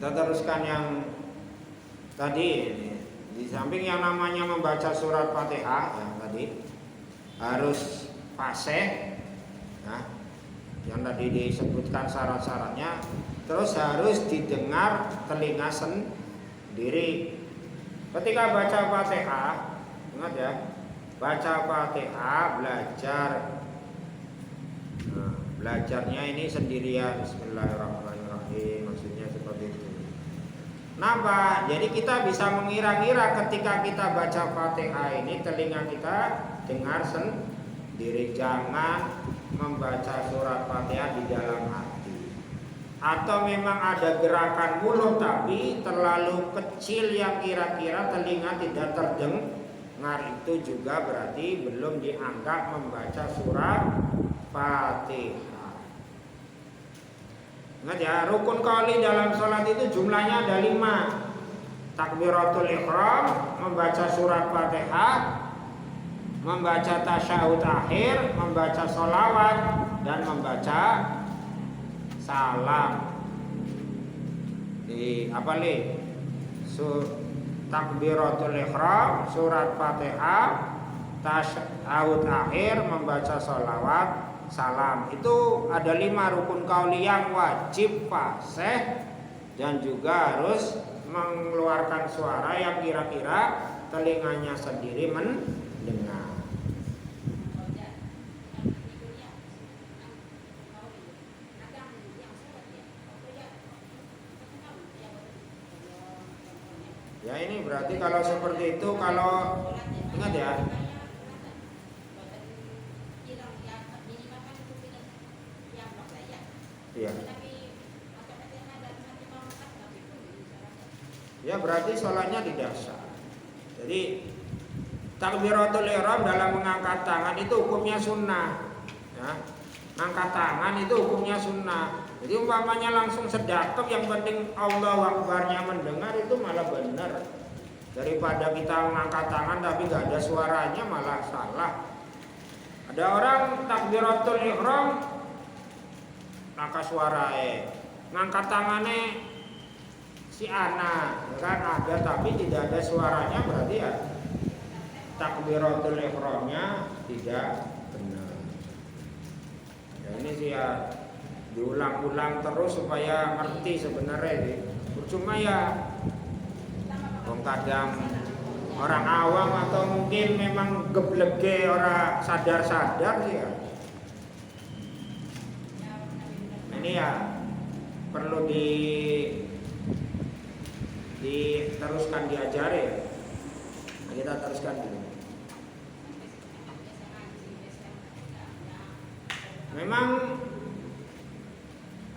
Kita teruskan yang tadi ini. Di samping yang namanya membaca surat Fatihah yang tadi harus fasih, nah, yang tadi disebutkan syarat-syaratnya, terus harus didengar telinga sendiri. Ketika baca Fatihah, ingat ya, baca Fatihah belajar. Nah, belajarnya ini sendirian, Bismillahirrahmanirrahim, maksudnya seperti itu. Kenapa? Jadi kita bisa mengira-ngira ketika kita baca Fatihah ini telinga kita dengar sendiri. Jangan membaca surat Fatihah di dalam hati. Atau memang ada gerakan mulut tapi terlalu kecil yang kira-kira telinga tidak terdengar, itu juga berarti belum dianggap membaca surat Fatihah. Ingat ya, rukun qauli dalam sholat itu jumlahnya ada 5. Takbiratul ihram, membaca surat Fatihah, membaca tasyahud akhir, membaca sholawat, dan membaca salam. Di apa li? Takbiratul ihram, surat Fatihah, tasyahud akhir, membaca sholawat, salam. Itu ada 5 rukun qauli yang wajib fasih dan juga harus mengeluarkan suara yang kira-kira telinganya sendiri mendengar. Ya ini berarti kalau seperti itu, kalau ingat ya, iya. Ya berarti sholatnya tidak sah. Jadi takbiratul ihram dalam mengangkat tangan itu hukumnya sunnah. Ya, angkat tangan itu hukumnya sunnah. Jadi umpamanya langsung sedekap, yang penting Allahu Akbarnya mendengar, itu malah benar. Daripada kita mengangkat tangan tapi nggak ada suaranya, malah salah. Ada orang takbiratul ihram maka suarae ngangkat tangannya si ana kan ada tapi tidak ada suaranya, berarti ya takbiratul ihramnya tidak benar. Ya ini sih ya diulang-ulang terus supaya ngerti sebenarnya. Percuma ya kadang orang awam atau mungkin memang geblege orang sadar-sadar sih ya. Ini ya perlu diteruskan, diajari ya. Nah, kita teruskan dulu. Memang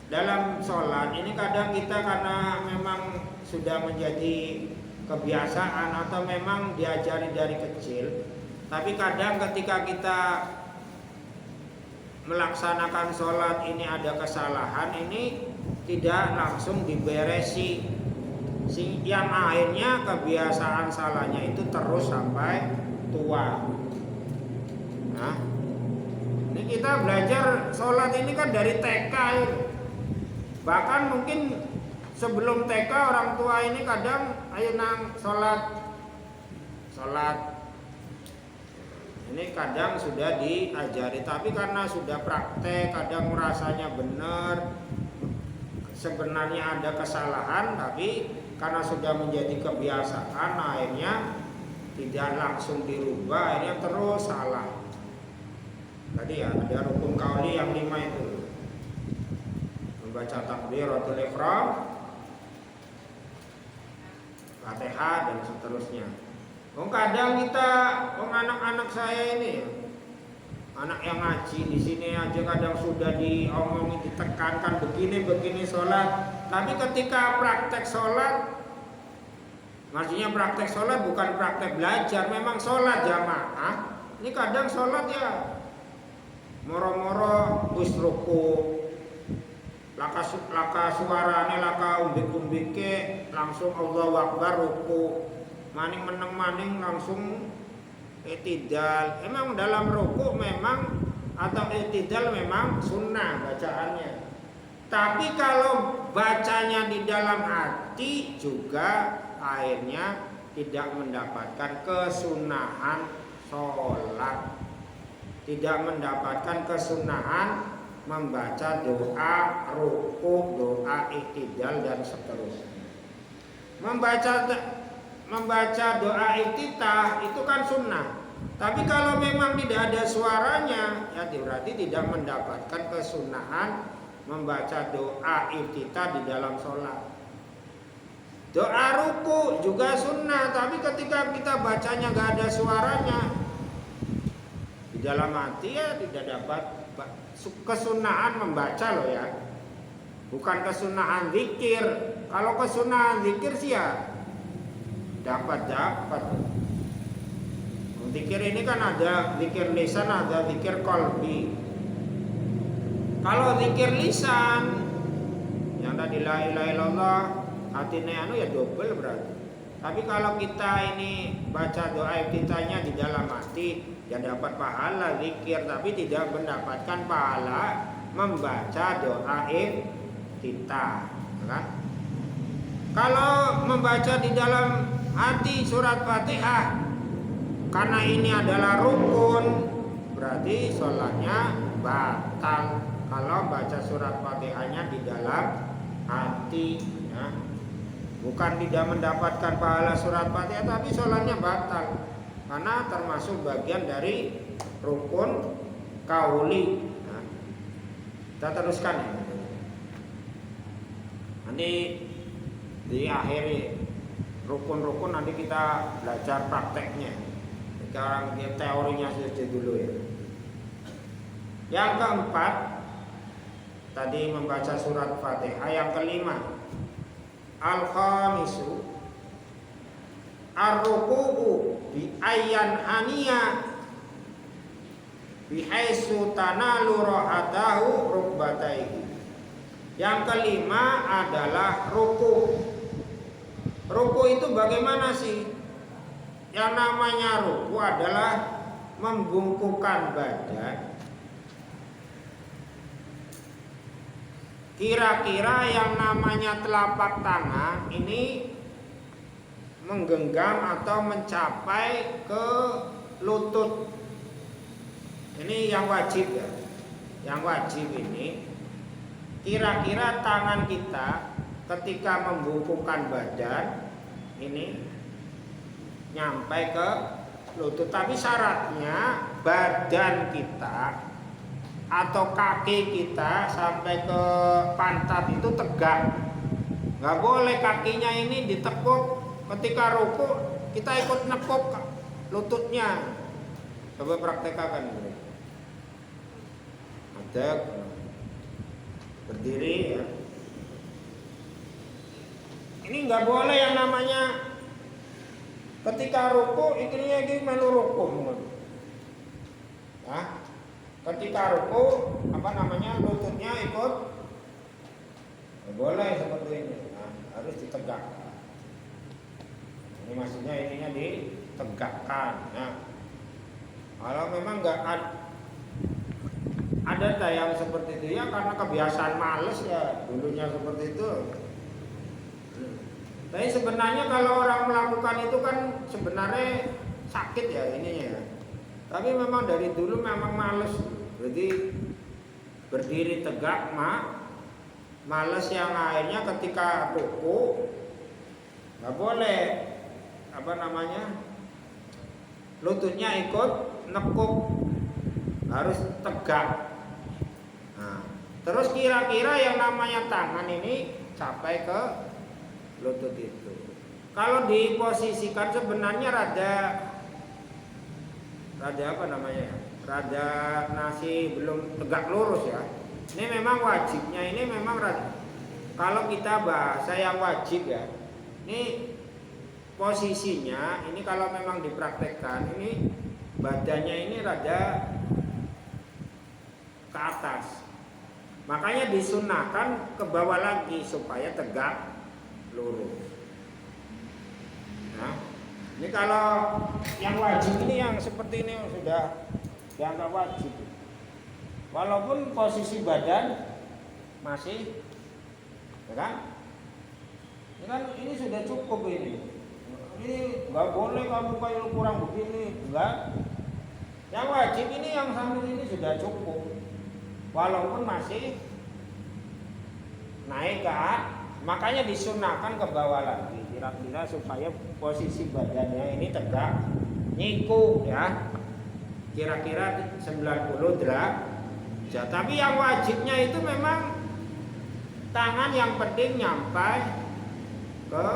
dalam sholat ini kadang kita karena memang sudah menjadi kebiasaan atau memang diajari dari kecil, tapi kadang ketika kita melaksanakan sholat ini ada kesalahan, ini tidak langsung diberesi, yang akhirnya kebiasaan salahnya itu terus sampai tua. Nah, ini kita belajar sholat ini kan dari TK ya. Bahkan mungkin sebelum TK orang tua ini kadang ayo nang sholat. Ini kadang sudah diajari, tapi karena sudah praktek, kadang merasanya benar, sebenarnya ada kesalahan, tapi karena sudah menjadi kebiasaan, akhirnya tidak langsung dirubah, akhirnya terus salah. Tadi ya ada rukun qauli yang 5 itu, membaca takbiratul ihram, Fatihah dan seterusnya. Kadang kita, anak-anak saya ini, anak yang ngaji di sini aja kadang sudah diomongin, ditekankan begini sholat. Tapi ketika praktek sholat, maksudnya praktek sholat bukan praktek belajar, memang sholat jamaah. Ini kadang sholat ya, moro-moro wis ruku, laka suarane laka umbik-umbike langsung Allahu Akbar ruku. Maning meneng maning langsung i'tidal. Emang dalam ruku memang atau i'tidal memang sunnah bacaannya. Tapi kalau bacanya di dalam hati juga akhirnya tidak mendapatkan kesunahan sholat, tidak mendapatkan kesunahan membaca doa ruku, doa iktidal dan seterusnya. Membaca doa iftitah itu kan sunnah. Tapi kalau memang tidak ada suaranya, ya berarti tidak mendapatkan kesunahan membaca doa iftitah di dalam sholat. Doa ruku juga sunnah, tapi ketika kita bacanya gak ada suaranya, di dalam hati ya tidak dapat kesunahan membaca loh ya. Bukan kesunahan zikir. Kalau kesunahan zikir sih ya dapat. Zikir ini kan ada zikir lisan, ada zikir qalbi. Kalau zikir lisan yang tadi la ilaha illallah hatinya ya double berarti. Tapi kalau kita ini baca doa iftitahnya di dalam hati ya dapat pahala zikir, tapi tidak mendapatkan pahala membaca doa iftitah, kan? Kalau membaca di dalam hati surat Fatihah karena ini adalah rukun, berarti sholatnya batal. Kalau baca surat Fatihahnya di dalam hati, ya. Bukan tidak mendapatkan pahala surat Fatihah, tapi sholatnya batal karena termasuk bagian dari rukun kauli. Nah, kita teruskan ya. Nanti di akhir rukun-rukun nanti kita belajar prakteknya. Sekarang teorinya saja dulu ya. Yang keempat tadi membaca surat Fatihah. Yang kelima al-khamisu ar-ruku'u bi ayyan haniya bihaitsu tanalu rahatahu rukbataihi. Yang kelima adalah ruku. Ruku itu bagaimana sih? Yang namanya ruku adalah membungkukkan badan kira-kira yang namanya telapak tangan ini menggenggam atau mencapai ke lutut. Ini yang wajib ya. Yang wajib ini kira-kira tangan kita ketika membungkukkan badan ini nyampe ke lutut. Tapi syaratnya badan kita atau kaki kita sampai ke pantat itu tegak. Gak boleh kakinya ini ditekuk. Ketika ruku kita ikut nekuk lututnya. Coba praktekkan dulu. Adek, berdiri ya. Ini nggak boleh yang namanya ketika ruku ini melu ruku. Nah, ketika ruku lututnya ikut. Nggak boleh seperti ini. Nah, harus ditegakkan. Ini maksudnya ininya ditegakkan. Nah, kalau memang nggak ada yang seperti itu ya karena kebiasaan males ya dulunya seperti itu. Tapi sebenarnya kalau orang melakukan itu kan sebenarnya sakit ya ininya ya. Tapi memang dari dulu memang males. Jadi berdiri tegak males yang akhirnya ketika ruku nggak boleh lututnya ikut nekuk, harus tegak. Nah, terus kira-kira yang namanya tangan ini capai ke lutut itu. Kalau diposisikan sebenarnya rada nasi belum tegak lurus ya. Ini memang wajibnya ini memang rada. Kalau kita bahasa yang wajib ya. Ini posisinya ini kalau memang dipraktekkan ini badannya ini rada ke atas. Makanya disunahkan ke bawah lagi supaya tegak lurus. Nah, ini kalau yang wajib ini yang seperti ini sudah dianggap wajib. Walaupun posisi badan masih, ya kan? Ini sudah cukup ini. Ini nggak boleh kamu kayak kurang begini, enggak. Yang wajib ini yang sambil ini sudah cukup. Walaupun masih naik ke atas, makanya disunahkan ke bawah lagi kira-kira supaya posisi badannya ini tegak nyiku ya. Kira-kira 90 derajat. Tapi yang wajibnya itu memang tangan yang penting nyampai ke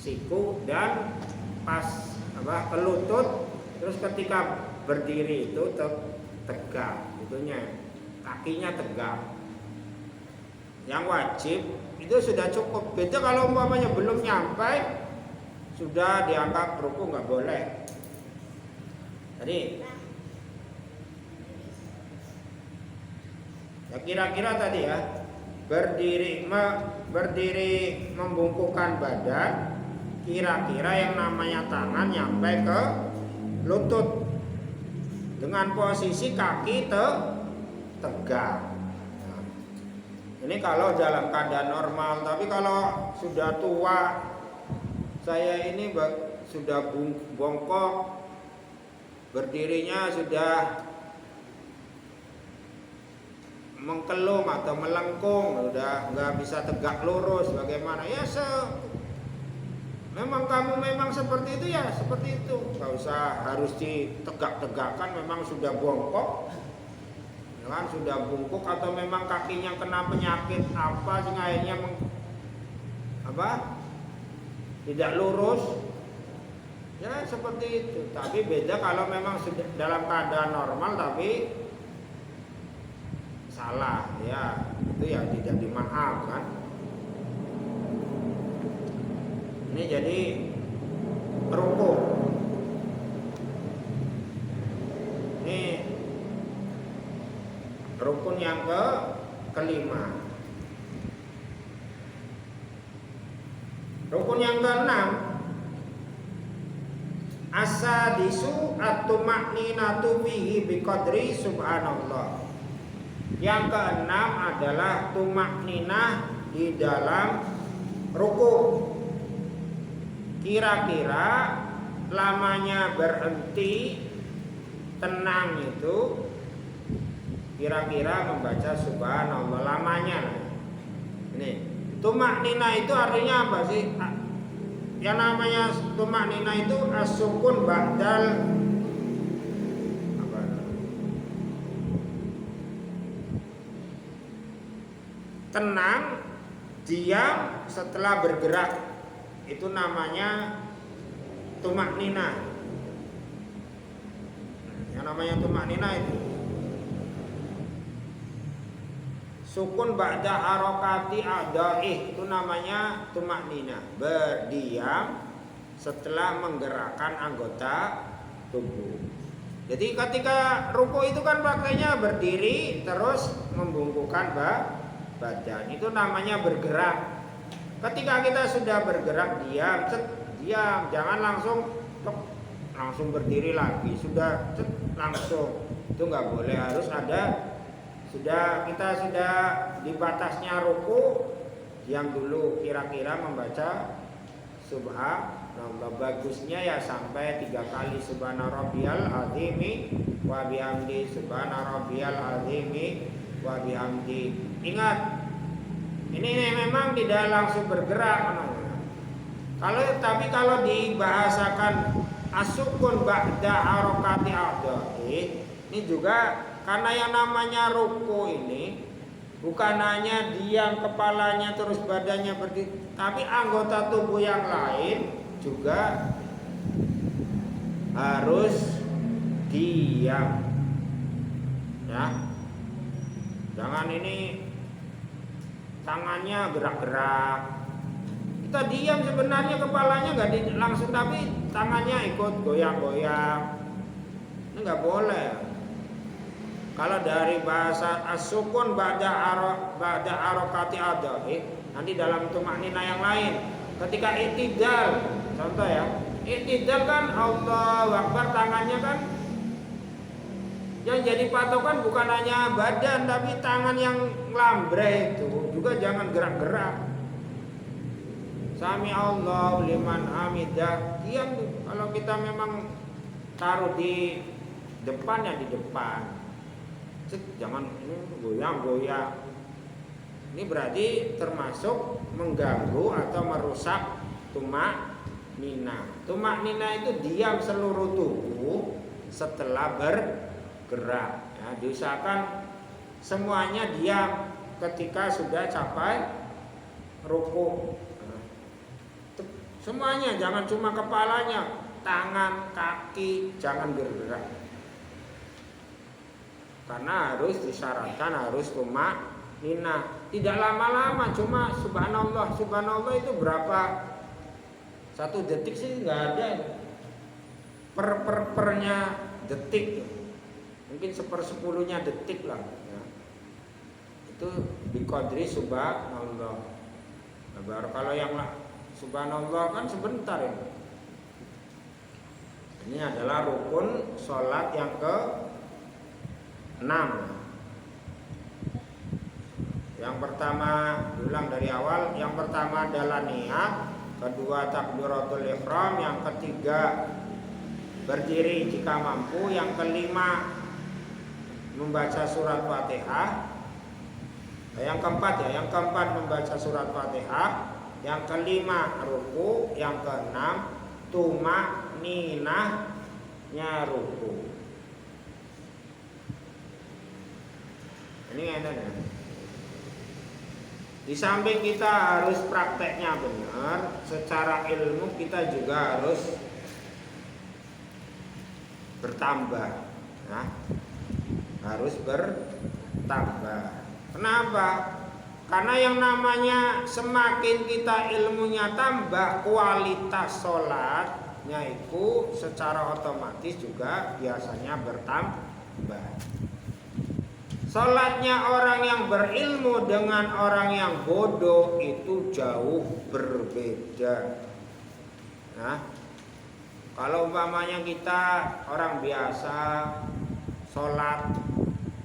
siku dan pas ke lutut, terus ketika berdiri itu tegak, itunya kakinya tegak. Yang wajib itu sudah cukup. Beda kalau umpamanya belum nyampe, sudah dianggap ruku nggak boleh. Jadi ya kira-kira tadi ya, berdiri membungkukkan badan. Kira-kira yang namanya tangan nyampe ke lutut dengan posisi kaki tegak. Nah, ini kalau dalam keadaan normal, tapi kalau sudah tua, saya ini sudah bongkok, berdirinya sudah mengkelum atau melengkung, udah nggak bisa tegak lurus, bagaimana ya memang kamu memang seperti itu ya seperti itu, nggak usah harus ditegak-tegakkan. Memang sudah bongkok, ya kan, sudah bungkuk, atau memang kakinya kena penyakit apa sehingga akhirnya tidak lurus, ya seperti itu. Tapi beda kalau memang sudah dalam keadaan normal tapi salah, ya itu ya tidak dimaafkan. Ini jadi ruku. Ini rukun yang kelima. Rukun yang keenam, asadisu at-tuma'ninatu bihi biqadri subhanallah. Yang keenam adalah tuma'ninah di dalam ruku. Kira-kira lamanya berhenti tenang itu kira-kira membaca subhanallah lamanya. Ini tumaknina itu artinya apa sih? Yang namanya tumaknina itu as-sukun ba'dal tenang, diam setelah bergerak. Itu namanya tumaknina. Yang namanya tumaknina itu sukun ba'da harokati a'dha'ih, itu namanya tumaknina, berdiam setelah menggerakkan anggota tubuh. Jadi ketika ruku itu kan pakainya berdiri terus membungkukkan badan, itu namanya bergerak. Ketika kita sudah bergerak diam, jangan langsung berdiri lagi, langsung, itu nggak boleh. Harus ada kita sudah di batasnya ruku, diam dulu, kira-kira membaca subhanallah. Bagusnya ya sampai 3 kali subhana rabbiyal azimi wa bihamdi, subhana rabbiyal azimi wa bihamdi. Ingat, ini memang tidak langsung bergerak. Tapi kalau dibahasakan asukun ba'da harokati a'dha'ih, ini juga karena yang namanya ruku ini bukan hanya diam kepalanya terus badannya berdiri, tapi anggota tubuh yang lain juga harus diam. Ya. Jangan ini tangannya gerak-gerak, kita diam, sebenarnya kepalanya nggak langsung, tapi tangannya ikut goyang-goyang. Ini nggak boleh. Kalau dari bahasa as-sukun ba'da harokati a'dha'ih, nanti dalam tumaknina yang lain, ketika i'tidal, contoh ya, i'tidal kan Allahu Akbar, tangannya kan Yang jadi patokan bukan hanya badan, tapi tangan yang lambre itu juga jangan gerak-gerak. Sami Allah liman hamidah. Diam tuh. Kalau kita memang taruh di depan ya di depan. Jangan goyang-goyang. Ini berarti termasuk mengganggu atau merusak tumak nina. Tumak nina itu diam seluruh tubuh setelah bergerak. Ya, diusahakan semuanya diam ketika sudah capai ruku. Semuanya, jangan cuma kepalanya, tangan, kaki, jangan bergerak. Karena harus disyaratkan harus tumak nina. Tidak lama-lama, cuma subhanallah. Subhanallah itu berapa? 1 detik sih nggak ada. Pernya detik. Mungkin 1/10 detik lah. Ya. Itu biqadri subhanallah. Baru kalau yang subhanallah kan sebentar ya. Ini adalah rukun sholat yang ke-6. Yang pertama, ulang dari awal. Yang pertama adalah niat, kedua takbiratul ihram, yang ketiga berdiri jika mampu, yang kelima membaca surat Fatihah. Yang keempat membaca surat Fatihah. Yang kelima ruku, yang keenam tumak ninahnya ruku. Ini enak ya. Di samping kita harus prakteknya benar, secara ilmu kita juga harus bertambah, ya. Harus bertambah. Kenapa? Karena yang namanya semakin kita ilmunya tambah, kualitas sholatnya itu secara otomatis juga biasanya bertambah. Sholatnya orang yang berilmu dengan orang yang bodoh itu jauh berbeda. Nah, kalau umpamanya kita orang biasa sholat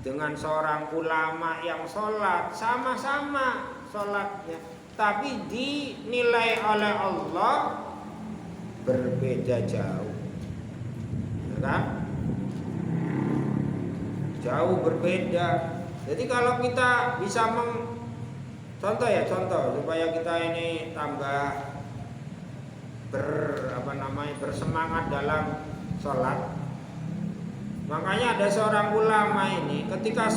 dengan seorang ulama yang sholat, sama-sama sholatnya, tapi dinilai oleh Allah berbeda jauh, ya kan? Jauh berbeda. Jadi kalau kita bisa contoh supaya kita ini tambah bersemangat dalam sholat. Makanya ada seorang ulama ini ketika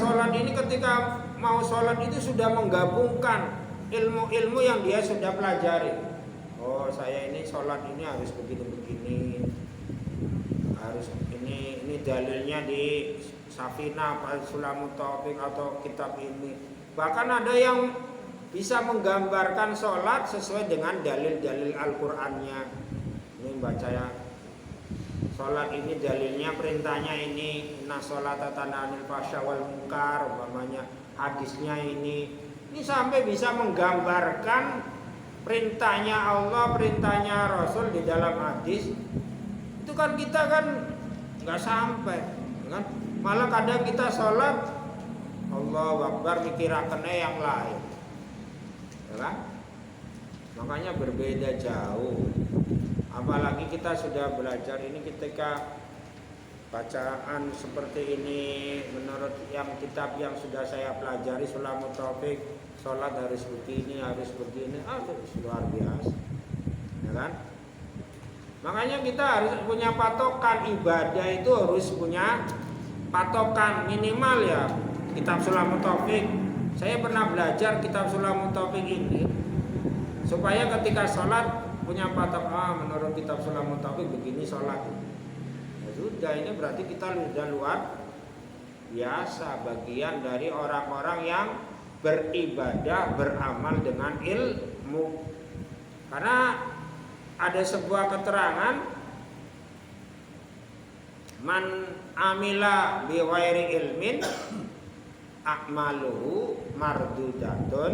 mau sholat itu sudah menggabungkan ilmu-ilmu yang dia sudah pelajari. Oh, saya ini sholat ini harus begini-begini, harus ini dalilnya di Safinah, Sulamut Taufik atau kitab ini. Bahkan ada yang bisa menggambarkan sholat sesuai dengan dalil-dalil Al-Qur'annya. Ini baca ya. Sholat ini dalilnya, perintahnya ini, inna sholata tanha 'anil fahsya wal munkar, umpamanya hadisnya ini sampai bisa menggambarkan perintahnya Allah, perintahnya Rasul di dalam hadis. Itu kan kita kan nggak sampai, kan? Malah kadang kita sholat Allahu Akbar mikirakennya yang lain, ya kan? Makanya berbeda jauh. Apalagi kita sudah belajar ini, ketika bacaan seperti ini menurut yang kitab yang sudah saya pelajari Sulamut Taufik, sholat harus begini, luar biasa, ya kan? Makanya kita harus punya patokan, ibadah itu harus punya patokan minimal ya. Kitab Sulamut Taufik, saya pernah belajar kitab Sulamut Taufik ini supaya ketika sholat punya patokan, menurut kitab Sulamut Taufik begini sholat. Ya sudah, ini berarti kita sudah luar biasa, bagian dari orang-orang yang beribadah, beramal dengan ilmu. Karena ada sebuah keterangan, man amila bi ghairi ilmin a'maluhu mardudatun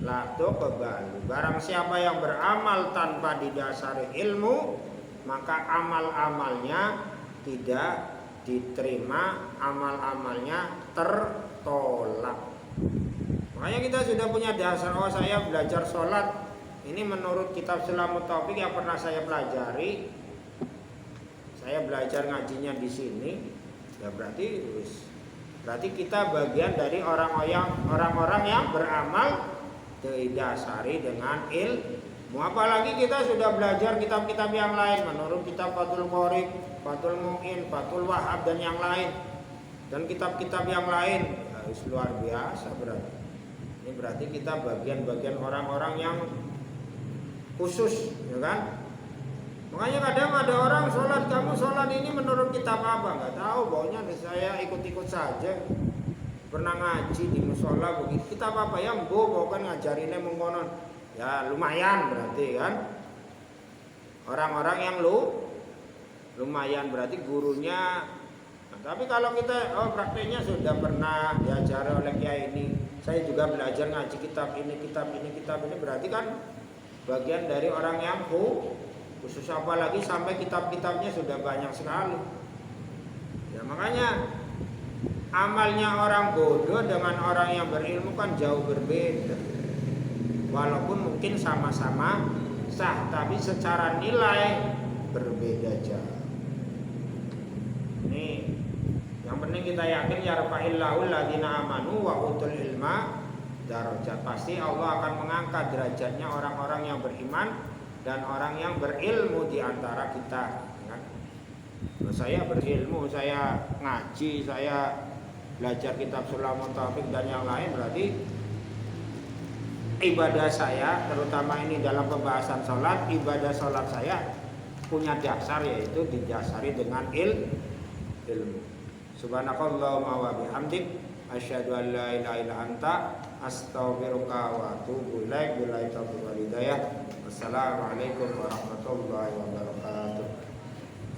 la tuqbalu. Barang siapa yang beramal tanpa didasari ilmu, maka amal-amalnya tidak diterima, amal-amalnya tertolak. Makanya kita sudah punya dasar. Oh, saya belajar sholat ini menurut kitab Sulamut Taufik yang pernah saya pelajari. Saya belajar ngajinya di sini. Ya berarti kita bagian dari orang-orang yang beramal didasari dengan ilmu. Apalagi kita sudah belajar kitab-kitab yang lain menurut kitab Fathul Qorib, Fathul Mu'in, Fathul Wahhab dan yang lain. Dan kitab-kitab yang lain ya, luar biasa berarti. Ini berarti kita bagian-bagian orang-orang yang khusus, ya kan? Makanya kadang ada orang sholat, kamu sholat ini menurut kitab apa? Nggak tahu, pokoknya saya ikut-ikut saja. Pernah ngaji di musola begitu, kitab apa ya? Pokoknya ngajarinnya mengkonon. Ya lumayan berarti kan? Orang-orang yang lumayan berarti gurunya. Nah, tapi kalau kita prakteknya sudah pernah diajari oleh kiai ini, saya juga belajar ngaji kitab ini berarti kan bagian dari orang yang khusus, apalagi sampai kitab-kitabnya sudah banyak sekali. Ya makanya amalnya orang bodoh dengan orang yang berilmu kan jauh berbeda. Walaupun mungkin sama-sama sah, tapi secara nilai berbeda jauh. Ini yang penting kita yakin yarfa'illahu alladziina amanu wa utul ilma darajat. Pasti Allah akan mengangkat derajatnya orang-orang yang beriman dan orang yang berilmu di antara kita. Nah, saya berilmu, saya ngaji, saya belajar kitab Sulamut Taufik dan yang lain, berarti ibadah saya, terutama ini dalam pembahasan sholat, ibadah sholat saya punya dasar, yaitu didasari dengan ilmu. Subhanakallahumma wa bihamdik asyhadu an la ilaha illa anta astaghfiruka wa atubu ilaik. Billahi taufiq wal hidayah. Wassalamualaikum warahmatullahi wabarakatuh.